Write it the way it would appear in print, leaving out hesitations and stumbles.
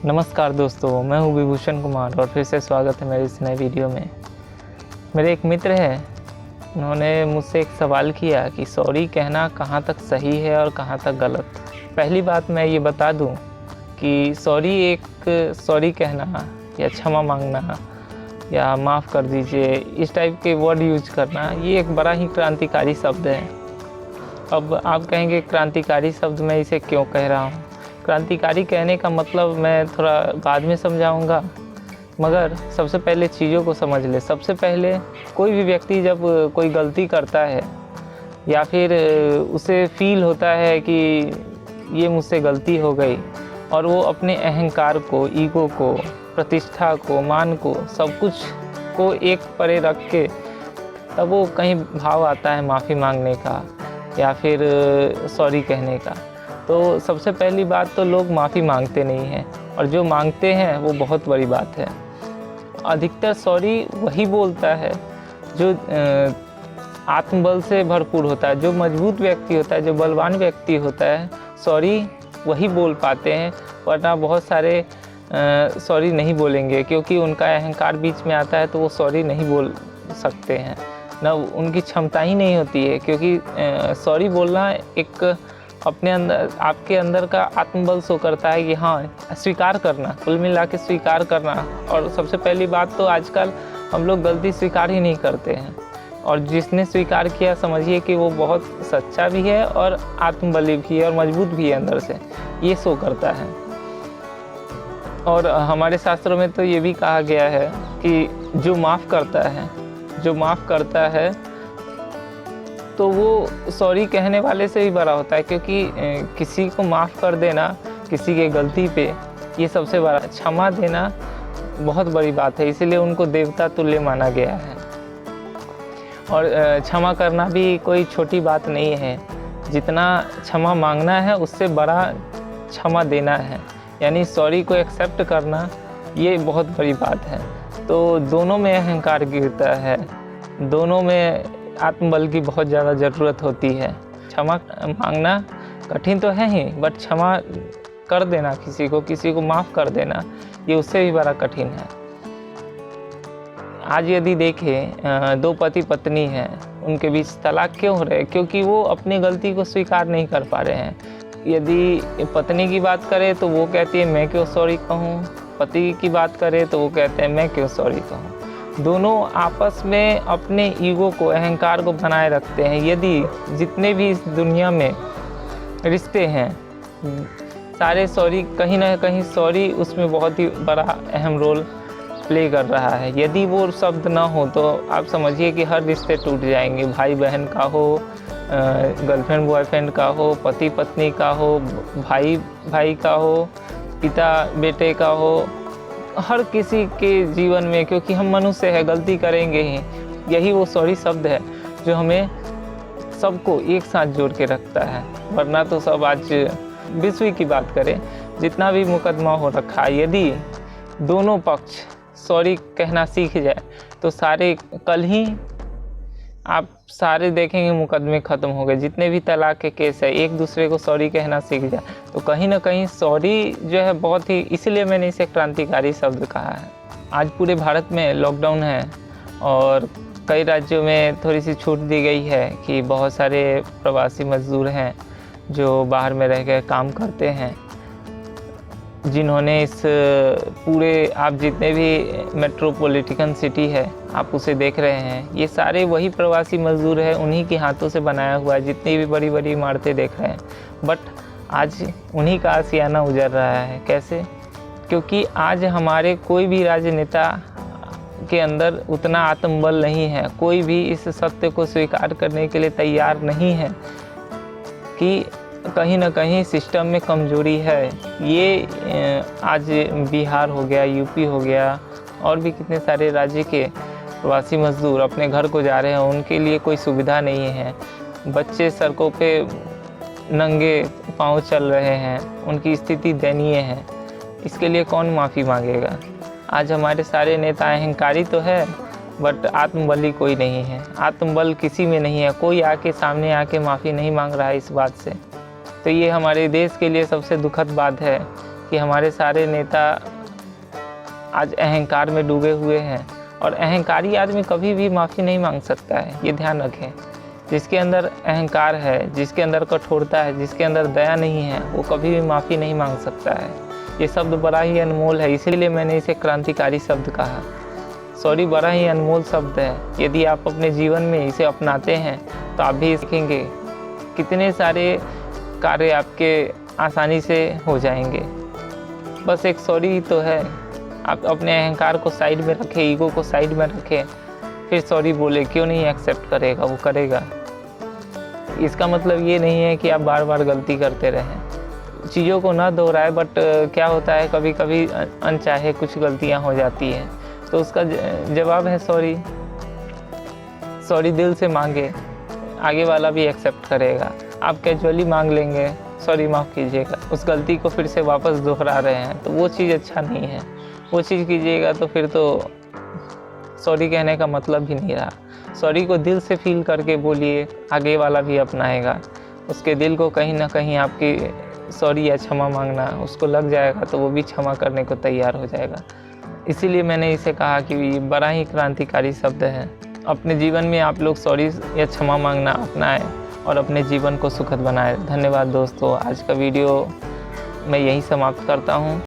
नमस्कार दोस्तों, मैं हूँ विभूषण कुमार और फिर से स्वागत है मेरे इस नए वीडियो में। मेरे एक मित्र हैं, उन्होंने मुझसे एक सवाल किया कि सॉरी कहना कहाँ तक सही है और कहाँ तक गलत। पहली बात मैं ये बता दूँ कि सॉरी कहना या क्षमा मांगना या माफ़ कर दीजिए, इस टाइप के वर्ड यूज करना, ये एक बड़ा ही क्रांतिकारी शब्द है। अब आप कहेंगे क्रांतिकारी शब्द मैं इसे क्यों कह रहा हूँ। क्रांतिकारी कहने का मतलब मैं थोड़ा बाद में समझाऊंगा, मगर सबसे पहले चीज़ों को समझ ले। सबसे पहले कोई भी व्यक्ति जब कोई गलती करता है या फिर उसे फील होता है कि ये मुझसे गलती हो गई और वो अपने अहंकार को, ईगो को, प्रतिष्ठा को, मान को, सब कुछ को एक परे रख के तब वो कहीं भाव आता है माफ़ी मांगने का या फिर सॉरी कहने का। तो सबसे पहली बात तो लोग माफ़ी मांगते नहीं हैं, और जो मांगते हैं वो बहुत बड़ी बात है। अधिकतर सॉरी वही बोलता है जो आत्मबल से भरपूर होता है, जो मजबूत व्यक्ति होता है, जो बलवान व्यक्ति होता है, सॉरी वही बोल पाते हैं। वरना बहुत सारे सॉरी नहीं बोलेंगे क्योंकि उनका अहंकार बीच में आता है, तो वो सॉरी नहीं बोल सकते हैं, ना उनकी क्षमता ही नहीं होती है। क्योंकि सॉरी बोलना एक अपने अंदर, आपके अंदर का आत्मबल शो करता है कि हाँ, स्वीकार करना, कुल मिला के स्वीकार करना। और सबसे पहली बात तो आजकल हम लोग गलती स्वीकार ही नहीं करते हैं, और जिसने स्वीकार किया समझिए कि वो बहुत सच्चा भी है और आत्मबली भी है और मजबूत भी है अंदर से, ये शो करता है। और हमारे शास्त्रों में तो ये भी कहा गया है कि जो माफ़ करता है तो वो सॉरी कहने वाले से भी बड़ा होता है। क्योंकि किसी को माफ़ कर देना किसी के गलती पे, ये सबसे बड़ा, क्षमा देना बहुत बड़ी बात है। इसीलिए उनको देवता तुल्य माना गया है। और क्षमा करना भी कोई छोटी बात नहीं है। जितना क्षमा मांगना है उससे बड़ा क्षमा देना है, यानी सॉरी को एक्सेप्ट करना, ये बहुत बड़ी बात है। तो दोनों में अहंकार गिरता है, दोनों में आत्मबल की बहुत ज़्यादा ज़रूरत होती है। क्षमा मांगना कठिन तो है ही, बट क्षमा कर देना, किसी को माफ़ कर देना, ये उससे भी बड़ा कठिन है। आज यदि देखें, दो पति पत्नी हैं, उनके बीच तलाक क्यों हो रहे हैं? क्योंकि वो अपनी गलती को स्वीकार नहीं कर पा रहे हैं। यदि पत्नी की बात करें तो वो कहती है मैं क्यों सॉरी कहूँ, पति की बात करें तो वो कहते हैं मैं क्यों सॉरी कहूँ। दोनों आपस में अपने ईगो को, अहंकार को बनाए रखते हैं। यदि जितने भी इस दुनिया में रिश्ते हैं, सारे सॉरी, कहीं ना कहीं सॉरी उसमें बहुत ही बड़ा अहम रोल प्ले कर रहा है। यदि वो शब्द ना हो तो आप समझिए कि हर रिश्ते टूट जाएंगे। भाई बहन का हो, गर्लफ्रेंड बॉयफ्रेंड का हो, पति पत्नी का हो, भाई भाई का हो, पिता बेटे का हो, हर किसी के जीवन में, क्योंकि हम मनुष्य हैं, गलती करेंगे ही। यही वो सॉरी शब्द है जो हमें सबको एक साथ जोड़ के रखता है। वरना तो सब, आज विश्व की बात करें, जितना भी मुकदमा हो रखा है, यदि दोनों पक्ष सॉरी कहना सीख जाए तो सारे, कल ही आप सारे देखेंगे मुकदमे ख़त्म हो गए। जितने भी तलाक के केस है, एक दूसरे को सॉरी कहना सीख जाए तो कहीं ना कहीं सॉरी जो है बहुत ही, इसलिए मैंने इसे क्रांतिकारी शब्द कहा है। आज पूरे भारत में लॉकडाउन है और कई राज्यों में थोड़ी सी छूट दी गई है कि बहुत सारे प्रवासी मजदूर हैं जो बाहर में रह कर काम करते हैं, जिन्होंने इस पूरे, आप जितने भी मेट्रोपॉलिटन सिटी है आप उसे देख रहे हैं, ये सारे वही प्रवासी मजदूर हैं, उन्हीं के हाथों से बनाया हुआ है। जितनी भी बड़ी बड़ी इमारतें देख रहे हैं, बट आज उन्हीं का आशियाना उजड़ रहा है। कैसे? क्योंकि आज हमारे कोई भी राजनेता के अंदर उतना आत्मबल नहीं है, कोई भी इस सत्य को स्वीकार करने के लिए तैयार नहीं है कि कहीं ना कहीं सिस्टम में कमजोरी है। ये आज बिहार हो गया, यूपी हो गया, और भी कितने सारे राज्य के प्रवासी मजदूर अपने घर को जा रहे हैं, उनके लिए कोई सुविधा नहीं है। बच्चे सड़कों पे नंगे पांव चल रहे हैं, उनकी स्थिति दयनीय है। इसके लिए कौन माफ़ी मांगेगा? आज हमारे सारे नेता अहंकारी तो है, बट आत्मबली कोई नहीं है। आत्मबल किसी में नहीं है। कोई आके सामने आके माफ़ी नहीं मांग रहा है इस बात से। तो ये हमारे देश के लिए सबसे दुखद बात है कि कि हमारे सारे नेता आज अहंकार में डूबे हुए हैं, और अहंकारी आदमी कभी भी माफ़ी नहीं मांग सकता है, ये ध्यान रखें। जिसके अंदर अहंकार है, जिसके अंदर कठोरता है, जिसके अंदर दया नहीं है, वो कभी भी माफ़ी नहीं मांग सकता है। ये शब्द बड़ा ही अनमोल है, इसीलिए मैंने इसे क्रांतिकारी शब्द कहा। सॉरी बड़ा ही अनमोल शब्द है। यदि आप अपने जीवन में इसे अपनाते हैं तो आप भी सीखेंगे, कितने सारे कार्य आपके आसानी से हो जाएंगे। बस एक सॉरी ही तो है। आप अपने अहंकार को साइड में रखें, ईगो को साइड में रखें, फिर सॉरी बोले। क्यों नहीं एक्सेप्ट करेगा? वो करेगा। इसका मतलब ये नहीं है कि आप बार बार गलती करते रहें, चीज़ों को ना दोहराए। बट क्या होता है, कभी कभी अनचाहे कुछ गलतियां हो जाती हैं, तो उसका जवाब है सॉरी। सॉरी दिल से मांगे, आगे वाला भी एक्सेप्ट करेगा। आप कैजुअली मांग लेंगे सॉरी माफ़ कीजिएगा, उस गलती को फिर से वापस दोहरा रहे हैं, तो वो चीज़ अच्छा नहीं है। वो चीज़ कीजिएगा तो फिर तो सॉरी कहने का मतलब भी नहीं रहा। सॉरी को दिल से फील करके बोलिए, आगे वाला भी अपनाएगा। उसके दिल को कहीं ना कहीं आपकी सॉरी या क्षमा मांगना उसको लग जाएगा, तो वो भी क्षमा करने को तैयार हो जाएगा। इसीलिए मैंने इसे कहा कि ये बड़ा ही क्रांतिकारी शब्द है। अपने जीवन में आप लोग सॉरी या क्षमा मांगना अपनाएं और अपने जीवन को सुखद बनाएं। धन्यवाद दोस्तों, आज का वीडियो मैं यहीं समाप्त करता हूँ।